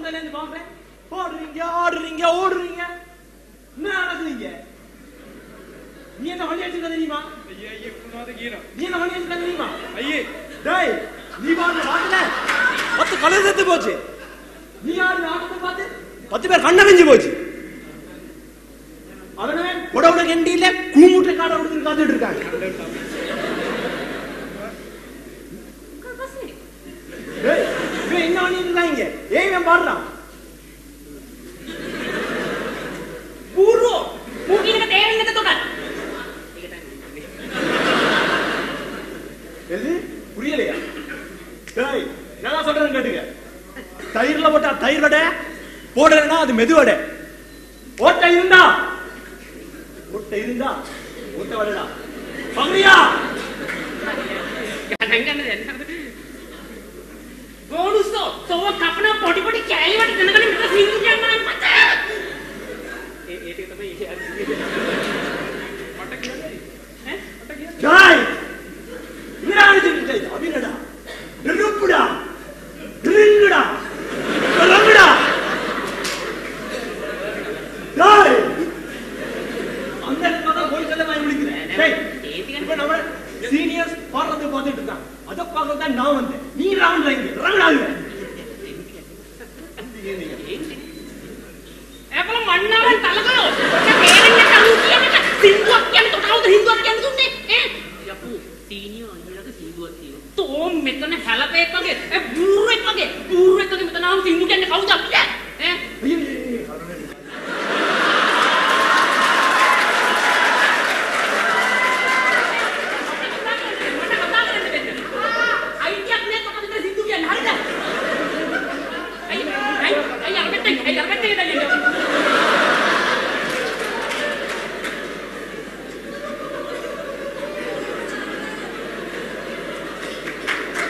முதல்ல இருந்து பாக்குறேன். போடுறீங்க, ஆடுறீங்க, ஓடுறீங்க. என்ன நடக்குதுங்க? நீ என்ன வழி அடிச்சுக்க தெரியுமா? ஐயே ஐயே குமார கீரா. நீ என்ன வழி அடிச்சுக்க தெரியுமா? ஐயே டேய் நீ பாக்கல 10 கழுதை செத்து போச்சு. நீ ஆடு ஆட்டத்தை பார்த்து 10 பேர் கண்ண வெஞ்சு போச்சு. அவனே உடவுட கண்டியில கூமுட்டை காட விட்டு காத்துட்டு இருக்காங்க. டேய் இவன் என்ன பண்ணிட்டு இருக்காங்க? ஏன் இவன் பாடுறான்? பூர்வோ மூக்கினுக்கு தேவையில்லாத தொட்டால் எது புரியலையா? டேய் நல்லா சொல்றேன்னு கேட்டுக்க. தயிர்ல போட்டா தயிர் வடை, போடலன்னா அது மெது வடை. ஓட்டை இருந்தா ஓட்டை வடைடா. பங்கடியா போனுஸ்தோ तो कपना पोटी पोटी कैली वाटी जनगण मित्र सिंधु जाना पता ए टिक තමයි මට කියන්නේ ඈ මට කියන්නේ ஜாய் இங்கடானு சொல்லிட்டே அபினடா நிருப்புடா ட்ரிங்குடா ரங்குடா ஜாய் அந்த கதை போய் சொல்ல நான் முடிக்கிறேன். டேய் இப்போ நம்ம சீனியர்ஸ் பாடுறது பார்த்துட்டு இருக்கான். அத பார்க்க தான் நான் வந்தேன். நீ ரவுண்ட் லைன் ரங்கடாங்க. ඒකල මන්නාවන් තලකලෝ තේරෙන්නේ කලු කියනක සින්දුවක් කියන්නේ තොටවුද හින්දුවක් කියන්නේ දුන්නේ ඈ යපු සීනියෝ අයියලගේ සින්දුවක් තියෙනවා තෝ මෙතන හැලපේක් වගේ ඒ බූරුවෙක් වගේ මෙතන ආව සින්දු කියන්නේ කවුද